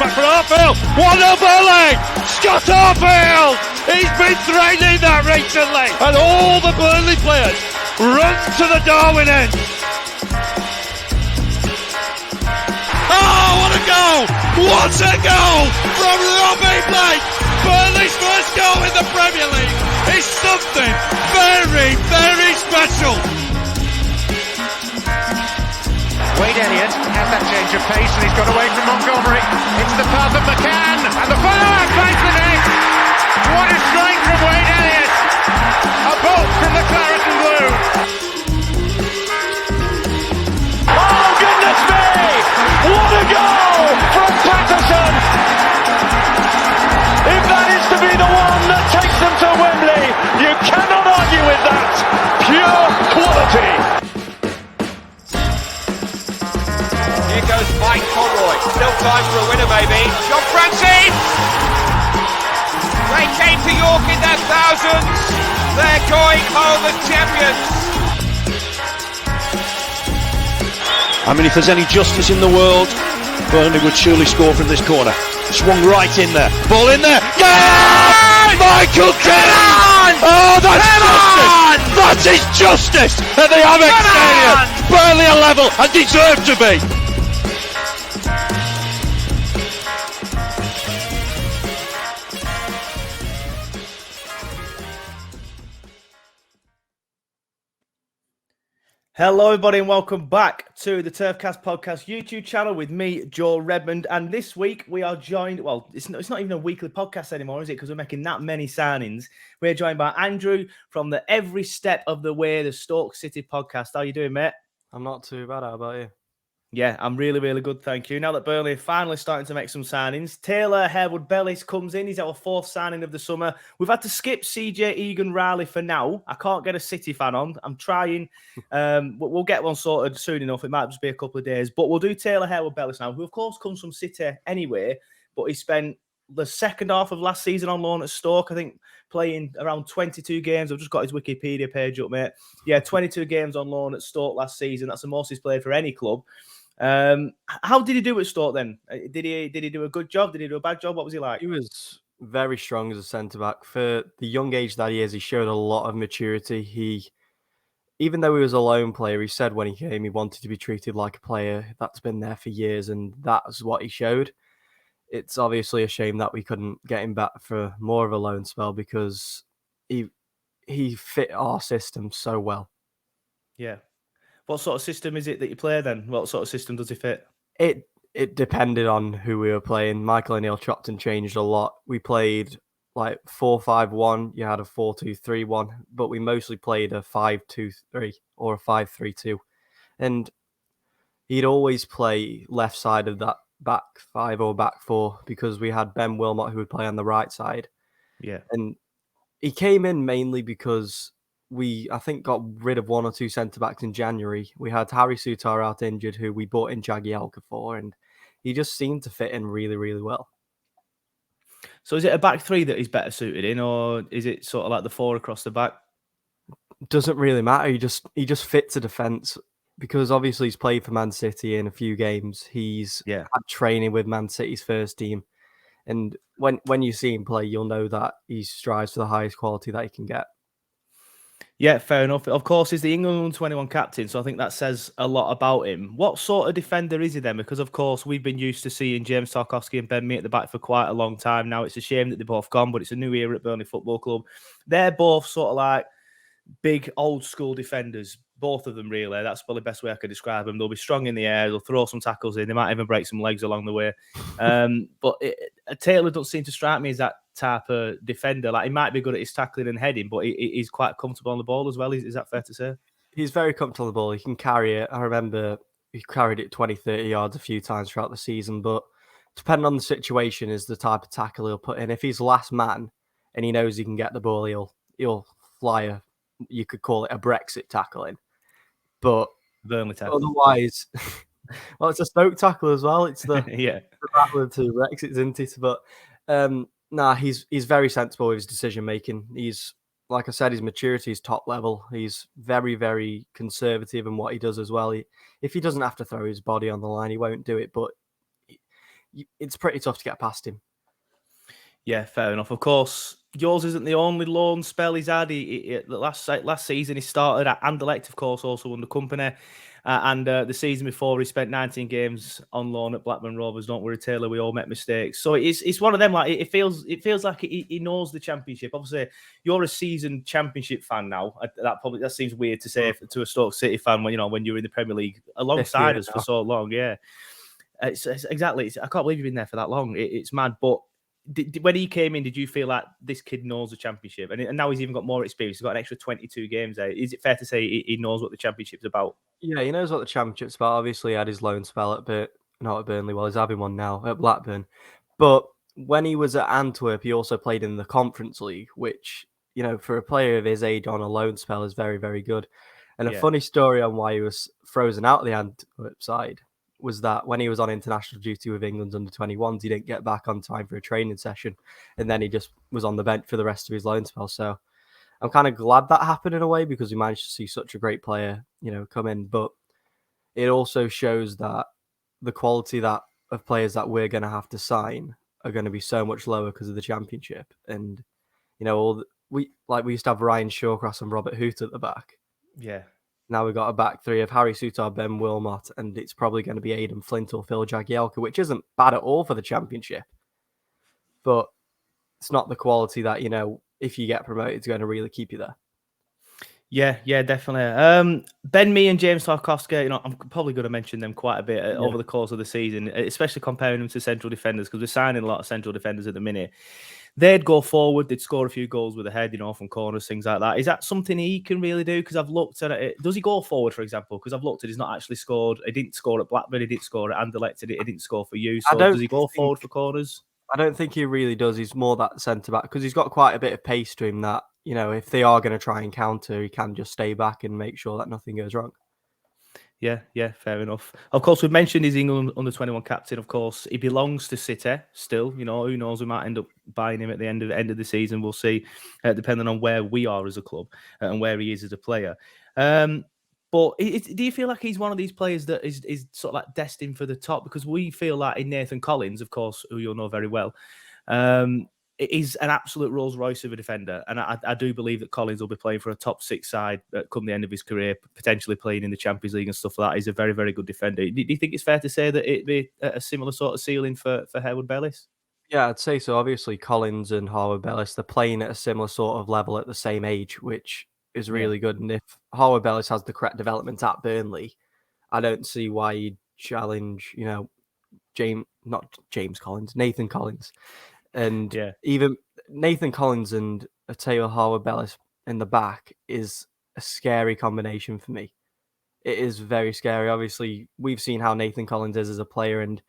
back for Hartfield. What a volley! Scott Hartfield! He's been training that recently. And all the Burnley players run to the Darwin end. Oh, what a goal! What a goal from Robbie Blake! Burnley's first goal in the Premier League is something very, very special. Wade Elliott has that change of pace and he's got away from Montgomery. It's the path of McCann and the follow-up finds the net. What a strike from Wade Elliott! A bolt from the Claret and Blue. Oh goodness me! What a goal from Patterson! If that is to be the one that takes them to Wembley, you cannot argue with that. Pure quality. Here goes Mike Conroy. Still time for a winner, maybe. John Francis! They came to York in their thousands. They're going home as champions. I mean, if there's any justice in the world, Burnley would surely score from this corner. Swung right in there. Ball in there. Yeah! Michael Cannon! Oh, that's justice! That is justice at the Amex Stadium. Burnley are level and deserve to be. Hello everybody and welcome back to the Turfcast Podcast YouTube channel with me, Joel Redmond. And this week we are joined, well, it's not even a weekly podcast anymore, is it? Because we're making that many signings. We're joined by Andrew from the Every Step of the Way, the Stoke City podcast. How you doing, mate? I'm not too bad. How about you? Yeah, I'm really, really good, thank you. Now that Burnley are finally starting to make some signings, Taylor HARWOOD-BELLIS comes in. He's our fourth signing of the summer. We've had to skip CJ Egan-Riley for now. I can't get a City fan on. I'm trying. We'll get one sorted soon enough. It might just be a couple of days. But we'll do Taylor HARWOOD-BELLIS now, who, of course, comes from City anyway. But he spent the second half of last season on loan at Stoke, I think, playing around 22 games. I've just got his Wikipedia page up, mate. Yeah, 22 games on loan at Stoke last season. That's the most he's played for any club. How did he do at Stoke then? Did he do a good job? Did he do a bad job? What was he like? He was very strong as a centre-back. For the young age that he is, he showed a lot of maturity. Even though he was a lone player, he said when he came he wanted to be treated like a player that's been there for years, and that's what he showed. It's obviously a shame that we couldn't get him back for more of a loan spell because he fit our system so well. Yeah. What sort of system is it that you play then? What sort of system does he fit? It depended on who we were playing. Michael O'Neill chopped and changed a lot. We played like 4-5-1. You had a 4-2-3-1, but we mostly played a 5-2-3 or a 5-3-2. And he'd always play left side of that back five or back four because we had Ben Wilmot who would play on the right side. Yeah. And he came in mainly because I think, got rid of one or two centre-backs in January. We had Harry Souttar out injured, who we bought in Jagielka for, and he just seemed to fit in really, really well. So is it a back three that he's better suited in, or is it sort of like the four across the back? Doesn't really matter. He just fits a defence because obviously he's played for Man City in a few games. He's had training with Man City's first team. And when you see him play, you'll know that he strives for the highest quality that he can get. Yeah, fair enough. Of course, he's the England 21 captain, so I think that says a lot about him. What sort of defender is he then? Because, of course, we've been used to seeing James Tarkowski and Ben Mee at the back for quite a long time now. It's a shame that they're both gone, but it's a new era at Burnley Football Club. They're both sort of like big, old-school defenders, both of them, really. That's probably the best way I could describe them. They'll be strong in the air. They'll throw some tackles in. They might even break some legs along the way. But Taylor doesn't seem to strike me as that type of defender. Like, he might be good at his tackling and heading, but he's quite comfortable on the ball as well. Is that fair to say? He's very comfortable on the ball. He can carry it. I remember he carried it 20, 30 yards a few times throughout the season, but depending on the situation is the type of tackle he'll put in. If he's last man and he knows he can get the ball, he'll fly you could call it a Brexit tackling. But Burnley tackle. Otherwise, well, it's a Stoke tackle as well. It's the the battle of two Brexits, isn't it? But he's very sensible with his decision making. He's, like I said, his maturity is top level. He's very, very conservative in what he does as well. If he doesn't have to throw his body on the line, he won't do it. But it's pretty tough to get past him. Yeah, fair enough. Of course, yours isn't the only loan spell he's had. Last season he started at Anderlecht, of course, also under company. And the season before, he spent 19 games on loan at Blackburn Rovers. Don't worry, Taylor, we all make mistakes. So it's one of them. Like it feels like he knows the Championship. Obviously, you're a seasoned Championship fan now. That seems weird to say to a Stoke City fan when you're in the Premier League alongside us for so long. Yeah, it's exactly. I can't believe you've been there for that long. It's mad, but. When he came in, did you feel like this kid knows the Championship? And now he's even got more experience. He's got an extra 22 games there. Is it fair to say he knows what the Championship's about? Yeah, he knows what the Championship's about. Obviously, he had his loan spell not at Burnley. Well, he's having one now at Blackburn. But when he was at Antwerp, he also played in the Conference League, which, for a player of his age on a loan spell is very, very good. And a funny story on why he was frozen out of the Antwerp side was that when he was on international duty with England's under-21s, he didn't get back on time for a training session. And then he just was on the bench for the rest of his loan spell. So I'm kind of glad that happened in a way because we managed to see such a great player, come in. But it also shows that the quality of players that we're going to have to sign are going to be so much lower because of the Championship. And, we used to have Ryan Shawcross and Robert Hoot at the back. Yeah. Now we've got a back three of Harry Souttar, Ben Wilmot, and it's probably going to be Aidan Flint or Phil Jagielka, which isn't bad at all for the Championship. But it's not the quality that, if you get promoted, it's going to really keep you there. Yeah, definitely. Ben Mee and James Tarkowski, I'm probably going to mention them quite a bit over the course of the season, especially comparing them to central defenders, because we're signing a lot of central defenders at the minute. They'd go forward, they'd score a few goals with the head, from corners, things like that. Is that something he can really do? Because I've looked at it. Does he go forward, for example? Because I've looked at he's not actually scored. He didn't score at Blackburn, he didn't score at Anderlecht, he didn't score for you. So does he go forward for corners? I don't think he really does. He's more that centre-back because he's got quite a bit of pace to him that, if they are going to try and counter, he can just stay back and make sure that nothing goes wrong. Yeah, fair enough. Of course, we've mentioned his England under-21 captain. Of course, he belongs to City still. Who knows? We might end up buying him at the end of the season. We'll see, depending on where we are as a club and where he is as a player. But do you feel like he's one of these players that is sort of like destined for the top? Because we feel like in Nathan Collins, of course, who you'll know very well, is an absolute Rolls Royce of a defender. And I do believe that Collins will be playing for a top 6 side come the end of his career, potentially playing in the Champions League and stuff like that. He's a very, very good defender. Do you think it's fair to say that it'd be a similar sort of ceiling for Harwood-Bellis? Yeah, I'd say so. Obviously, Collins and Harwood-Bellis, they're playing at a similar sort of level at the same age, which is really good. And if Harwood-Bellis has the correct development at Burnley, I don't see why he'd challenge, Nathan Collins. And even Nathan Collins and Taylor Harwood-Bellis in the back is a scary combination for me. It is very scary. Obviously, we've seen how Nathan Collins is as a player, and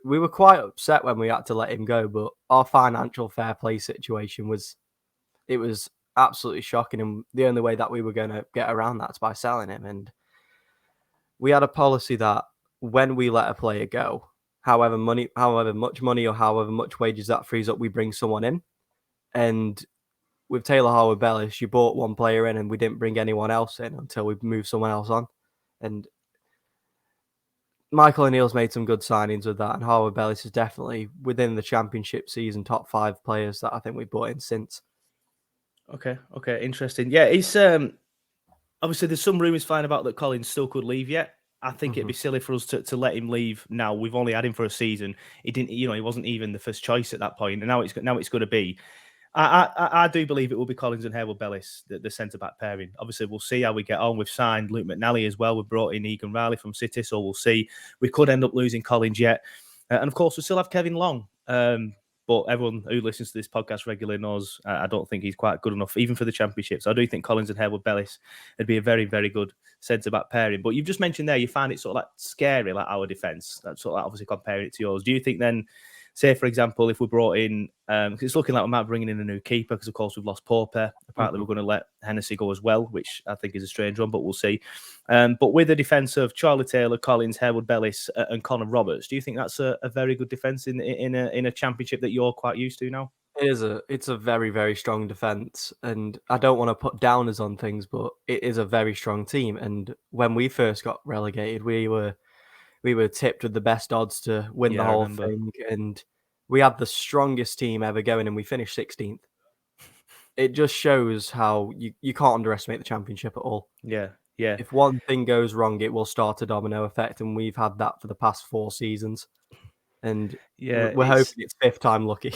we were quite upset when we had to let him go. But our financial fair play situation was absolutely shocking, and the only way that we were going to get around that is by selling him. And we had a policy that when we let a player go, however much money or however much wages that frees up, we bring someone in. And with Taylor Harwood-Bellis, you brought one player in and we didn't bring anyone else in until we moved someone else on. And Michael O'Neill's made some good signings with that, and Harwood-Bellis is definitely within the Championship season top 5 players that I think we've brought in since. Okay, interesting. Yeah, it's obviously there's some rumours flying about that Collins still could leave yet. I think it'd be silly for us to let him leave now. We've only had him for a season. He didn't, he wasn't even the first choice at that point, and now it's going to be. I do believe it will be Collins and Harwood-Bellis, the centre-back pairing. Obviously, we'll see how we get on. We've signed Luke McNally as well. We've brought in Egan Riley from City, so we'll see. We could end up losing Collins yet. And, of course, we still have Kevin Long. But everyone who listens to this podcast regularly knows I don't think he's quite good enough, even for the Championship. So I do think Collins and Harwood-Bellis would be a very, very good centre-back pairing. But you've just mentioned there, you find it sort of like scary, like our defence. That's sort of like obviously comparing it to yours. Do you think then, say, for example, if we brought in, because it's looking like we might be bringing in a new keeper, because, of course, we've lost Pauper. Apparently, we're going to let Hennessy go as well, which I think is a strange one, but we'll see. But with the defence of Charlie Taylor, Collins, Harwood-Bellis, and Connor Roberts, do you think that's a very good defence in a Championship that you're quite used to now? It's a very, very strong defence, and I don't want to put downers on things, but it is a very strong team. And when we first got relegated, we were we were tipped with the best odds to win Yeah, the I whole remember. thing, and we had the strongest team ever going, and we finished 16th. It just shows how you can't underestimate the championship at all. Yeah, yeah, If one thing goes wrong, it will start a domino effect, and we've had that for the past 4 seasons, and yeah. we're hoping it's 5th time lucky.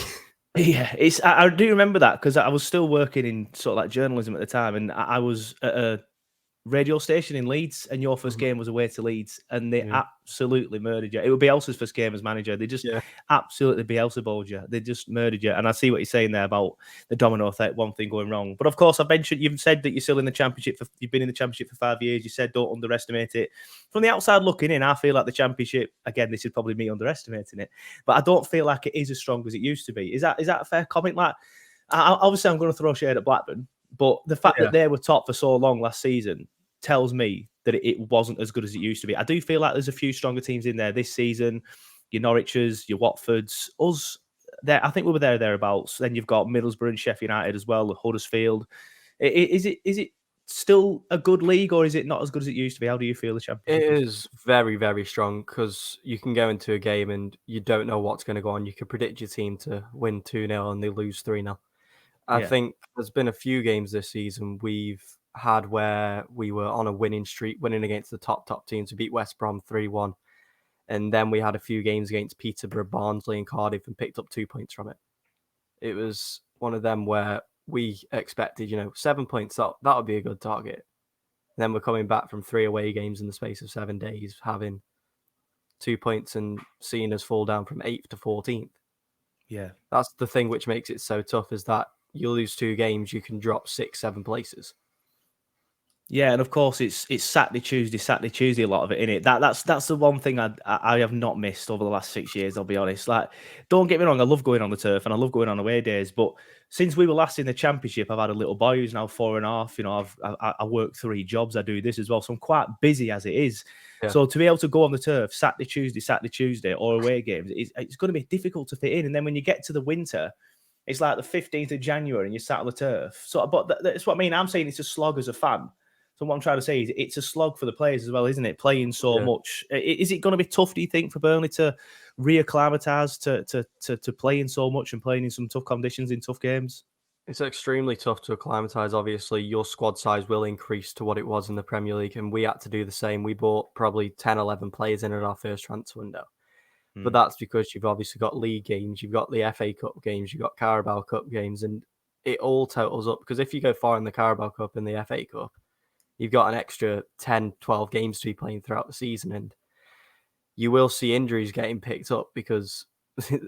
Yeah, I do remember that because I was still working in sort of like journalism at the time, and I was at a radio station in Leeds, and your first Mhm. game was away to Leeds, and they Yeah. absolutely murdered you. It would be Bielsa's first game as manager. They just Yeah. absolutely Bielsa bowled you. They just murdered you. And I see what you're saying there about the domino effect, one thing going wrong. But of course, I've mentioned you've said that you're still in the championship. You've been in the championship for 5 years. You said don't underestimate it. From the outside looking in, I feel like the championship. Again, this is probably me underestimating it, but I don't feel like it is as strong as it used to be. Is that a fair comment? Like, obviously, I'm going to throw shade at Blackburn, but the fact Yeah. that they were top for so long last season tells me that it wasn't as good as it used to be. I do feel like there's a few stronger teams in there this season. Your Norwiches, your Watfords, us. There, I think we were thereabouts. Then you've got Middlesbrough and Sheffield United as well, Huddersfield. Is it still a good league, or is it not as good as it used to be? How do you feel the It championship is? is very, very strong because you can go into a game and you don't know what's going to go on. You can predict your team to win 2-0 and they lose 3-0. I Yeah, think there's been a few games this season we've had where we were on a winning streak, winning against the top teams. We beat West Brom 3-1. And then we had a few games against Peterborough, Barnsley, and Cardiff and picked up 2 points from it. It was one of them where we expected, 7 points up. That would be a good target. And then we're coming back from 3 away games in the space of 7 days, having 2 points and seeing us fall down from 8th to 14th. yeah. That's the thing which makes it so tough, is that you lose 2 games, you can drop 6, 7 places. Yeah, and of course it's Saturday, Tuesday. A lot of it in it. That's the one thing I have not missed over the last 6 years. I'll be honest. Like, don't get me wrong, I love going on the turf and I love going on away days. But since we were last in the championship, I've had a little boy who's now 4.5. I work 3 jobs. I do this as well, so I'm quite busy as it is. Yeah. So to be able to go on the turf Saturday, Tuesday, or away games, it's going to be difficult to fit in. And then when you get to the winter, it's like the 15th of January and you're sat on the turf. So, but that's what I mean. I'm saying it's a slog as a fan. So what I'm trying to say is it's a slog for the players as well, isn't it? Playing so much. Is it going to be tough, do you think, for Burnley to reacclimatise to playing so much and playing in some tough conditions in tough games? It's extremely tough to acclimatise. Obviously, your squad size will increase to what it was in the Premier League, and we had to do the same. We bought probably 10, 11 players in at our first transfer window. But that's because you've obviously got league games, you've got the FA Cup games, you've got Carabao Cup games, and it all totals up. Because if you go far in the Carabao Cup and the FA Cup, you've got an extra 10, 12 games to be playing throughout the season, and you will see injuries getting picked up because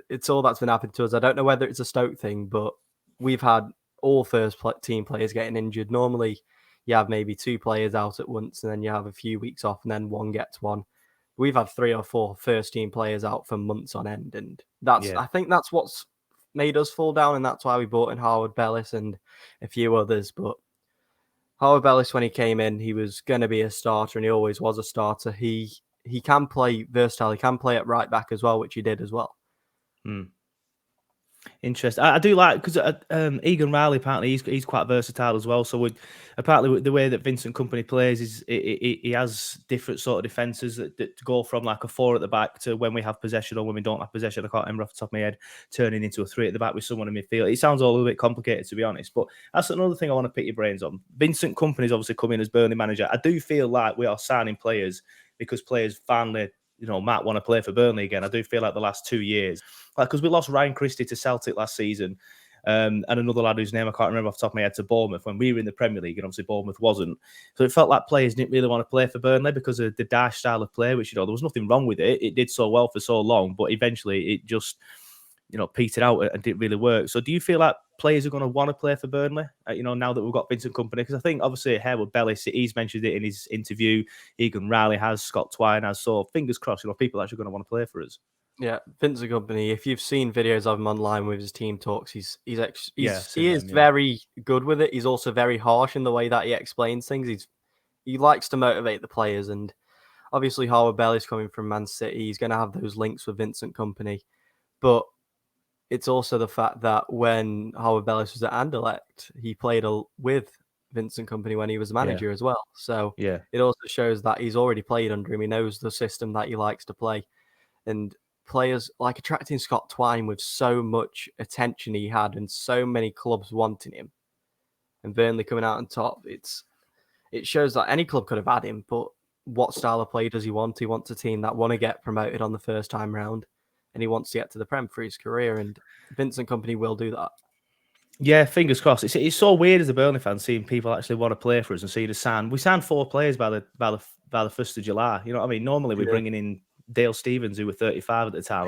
it's all that's been happening to us. I don't know whether it's a Stoke thing, but we've had all team players getting injured. Normally, you have maybe 2 players out at once, and then you have a few weeks off, and then one gets one. We've had 3 or 4 first team players out for months on end, and I think that's what's made us fall down, and that's why we brought in Harwood-Bellis and a few others. But Harwood-Bellis, when he came in, he was going to be a starter, and he always was a starter. He can play versatile. He can play at right back as well, which he did as well. Interesting. I do like because Egan Riley apparently he's quite versatile as well. So apparently the way that Vincent Kompany plays is he has different sort of defenses that go from like a 4 at the back to when we have possession or when we don't have possession. I can't remember off the top of my head, turning into a 3 at the back with someone in midfield. It sounds all a little bit complicated, to be honest, but that's another thing I want to pick your brains on. Vincent Kompany's obviously come in as Burnley manager. I do feel like we are signing players because players finally, Matt want to play for Burnley again. I do feel like the last 2 years, because we lost Ryan Christie to Celtic last season, and another lad whose name I can't remember off the top of my head to Bournemouth when we were in the Premier League, and obviously Bournemouth wasn't. So it felt like players didn't really want to play for Burnley because of the Daesh style of play, which, there was nothing wrong with it. It did so well for so long, but eventually it just, petered out and didn't really work. So do you feel like players are going to want to play for Burnley, now that we've got Vincent Kompany? Because I think obviously Harwood-Bellis, he's mentioned it in his interview. Egan Riley has, Scott Twine has. So fingers crossed, people are actually going to want to play for us. Yeah, Vincent Kompany. If you've seen videos of him online with his team talks, he is very good with it. He's also very harsh in the way that he explains things. He likes to motivate the players, and obviously Harwood-Bellis coming from Man City, he's going to have those links with Vincent Kompany, but it's also the fact that when Harwood-Bellis was at Anderlecht, he played with Vincent Kompany when he was manager as well. So Yeah. it also shows that he's already played under him. He knows the system that he likes to play. And players like attracting Scott Twine with so much attention he had and so many clubs wanting him, and Burnley coming out on top, it shows that any club could have had him, but what style of play does he want? He wants a team that want to get promoted on the first time round, and he wants to get to the Prem for his career, and Vincent Kompany will do that. Yeah, fingers crossed. It's so weird as a Burnley fan seeing people actually want to play for us and see the sign. We signed 4 players by the 1st of July. You know what I mean? Normally we're bringing in Dale Stevens, who were 35 at the time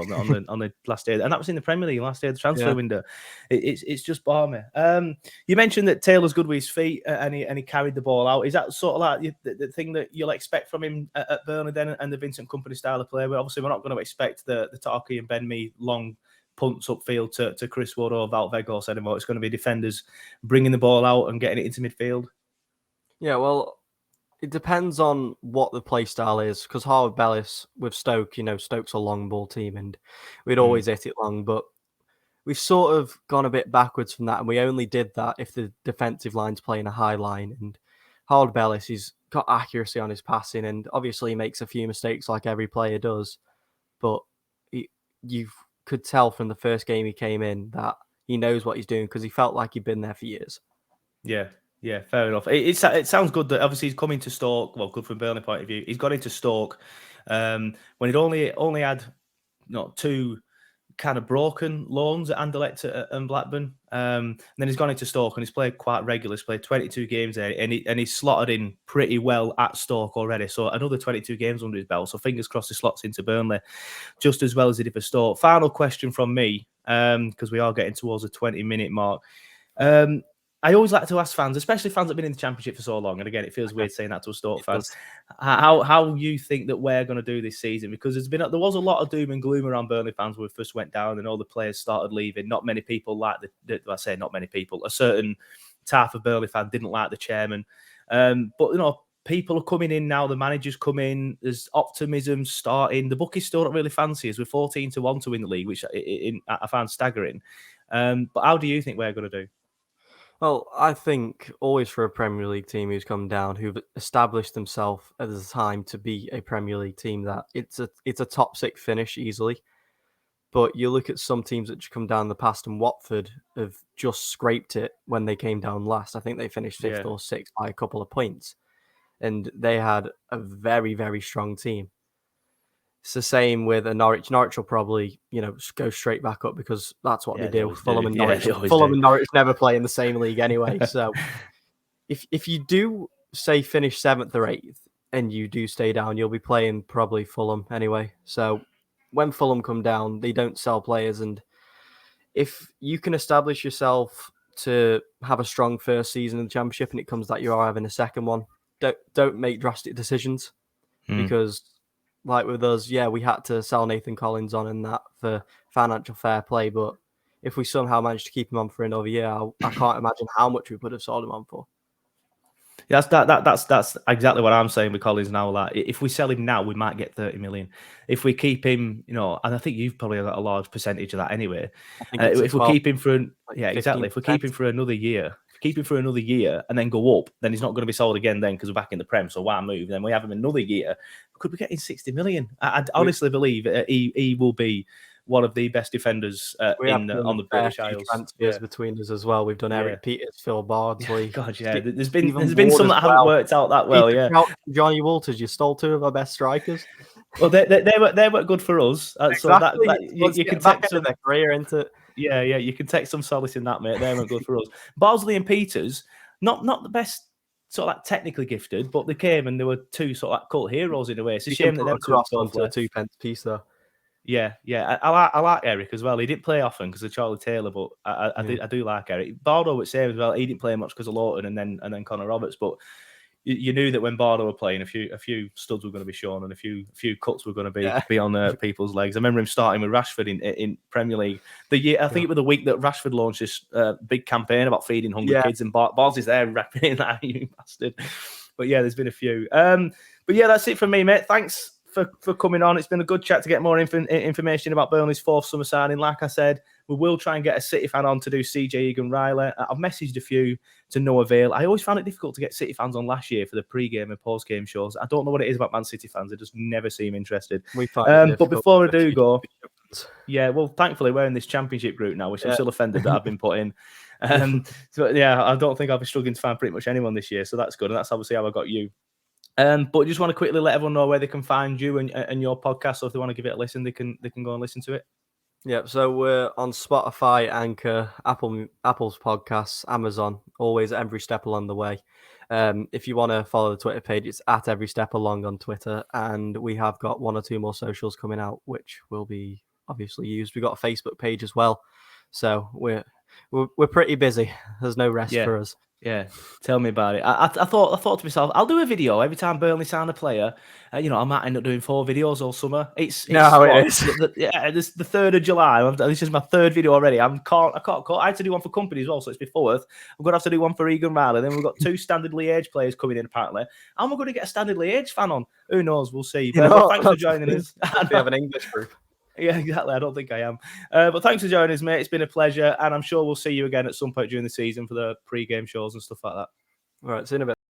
on the last day, and that was in the Premier League, last day of the transfer window. It's just balmy. You mentioned that Taylor's good with his feet and he carried the ball out. Is that sort of like the thing that you'll expect from him at Burnley then, and the Vincent Kompany style of play? Where obviously we're not going to expect the Tarky and Ben Mee long punts upfield to Chris Wood or Wout Weghorst anymore. It's going to be defenders bringing the ball out and getting it into midfield. Yeah, well, it depends on what the play style is, because Harwood-Bellis with Stoke, Stoke's a long ball team and we'd always hit it long, but we've sort of gone a bit backwards from that, and we only did that if the defensive line's playing a high line. And Harwood-Bellis, he's got accuracy on his passing, and obviously he makes a few mistakes like every player does, but you could tell from the first game he came in that he knows what he's doing, because he felt like he'd been there for years. Yeah, fair enough. It sounds good that obviously he's coming to Stoke. Well, good from Burnley point of view. He's got into Stoke when he'd only had 2 kind of broken loans at Anderlecht and Blackburn. And then he's gone into Stoke and he's played quite regularly. He's played 22 games there, and he's slotted in pretty well at Stoke already. So another 22 games under his belt. So fingers crossed he slots into Burnley just as well as he did for Stoke. Final question from me, because we are getting towards the 20-minute mark. I always like to ask fans, especially fans that have been in the Championship for so long, and again, it feels weird saying that to a Stoke fan, how you think that we're going to do this season, because there was a lot of doom and gloom around Burnley fans when we first went down and all the players started leaving. Not many people like not many people, a certain type of Burnley fan didn't like the chairman. But people are coming in now, the managers come in, there's optimism starting. The bookies still don't really fancy us. We're 14-1 to win the league, which I found staggering. But how do you think we're going to do? Well, I think always for a Premier League team who's come down, who've established themselves at the time to be a Premier League team, that it's a top 6 finish easily. But you look at some teams that just come down the past, and Watford have just scraped it when they came down last. I think they finished 5th or 6th by a couple of points. And they had a very, very strong team. It's the same with a Norwich. Norwich will probably, go straight back up, because that's what they do. Fulham and Norwich never play in the same league anyway. So if you do, say, finish 7th or 8th and you do stay down, you'll be playing probably Fulham anyway. So when Fulham come down, they don't sell players. And if you can establish yourself to have a strong first season in the Championship, and it comes that you are having a second one, don't make drastic decisions, because like with us, we had to sell Nathan Collins on and that for financial fair play. But if we somehow managed to keep him on for another year, I can't imagine how much we could have sold him on for. Yeah, that's exactly what I'm saying with Collins now. Like, if we sell him now, we might get 30 million. If we keep him, and I think you've probably got a large percentage of that anyway. If we keep him for exactly. If we keep him for another year, and then go up, then he's not going to be sold again then, because we're back in the Prem. So why move? Then we have him another year. Could we get in 60 million? I honestly believe he will be one of the best defenders on the British Isles. Transfers between us as well. We've done Eric Peters, Phil Bardsley. God, there's been some that haven't worked out that well. Johnny Walters, you stole 2 of our best strikers. Well, they were good for us. Exactly. So that you can take some their career into it. Yeah, you can take some solace in that, mate. They weren't good for us. Bardsley and Peters, not the best, sort of like technically gifted, but they came and they were 2 sort of like cult heroes in a way. It's a shame that them 2 onto a 2p piece though. Yeah. I like Eric as well. He didn't play often because of Charlie Taylor, but I do like Eric. Bardo was same as well. He didn't play much because of Lawton and then Connor Roberts, but you knew that when Bardo were playing, a few studs were going to be shown and a few cuts were going to be on people's legs. I remember him starting with Rashford in Premier League the year. I think it was the week that Rashford launched this big campaign about feeding hungry kids, and Bars is there rapping in that, you bastard. But there's been a few. But that's it from me, mate. Thanks for coming on. It's been a good chat to get more information about Burnley's fourth summer signing. Like I said, we will try and get a City fan on to do CJ Egan-Riley. I've messaged a few to no avail. I always found it difficult to get City fans on last year for the pre-game and post-game shows. I don't know what it is about Man City fans. They just never seem interested. But before I do go, yeah, well, thankfully we're in this championship group now, which I'm still offended that I've been put in. So yeah, I don't think I'll be struggling to find pretty much anyone this year. So that's good. And that's obviously how I got you. But just want to quickly let everyone know where they can find you and your podcast. So if they want to give it a listen, they can go and listen to it. Yep, so we're on Spotify, Anchor, Apple's podcasts, Amazon, always every step along the way. If you want to follow the Twitter page, it's at Every Step Along on Twitter, and we have got 1 or 2 more socials coming out, which will be obviously used. We've got a Facebook page as well, so we're pretty busy. There's no rest for us. Yeah, tell me about it. I thought to myself, I'll do a video every time Burnley sign a player. I might end up doing 4 videos all summer. It's it is. This the 3rd of July. This is my 3rd video already. I can't. I had to do one for company as well, so it's before Worth. I'm going to have to do one for Egan-Riley. Then we've got 2 Standard Liège players coming in apparently. And we're going to get a Standard Liège fan on. Who knows? We'll see. But thanks for joining us. We have an English group. Yeah, exactly. I don't think I am. But thanks for joining us, mate. It's been a pleasure. And I'm sure we'll see you again at some point during the season for the pre-game shows and stuff like that. All right, see you in a bit.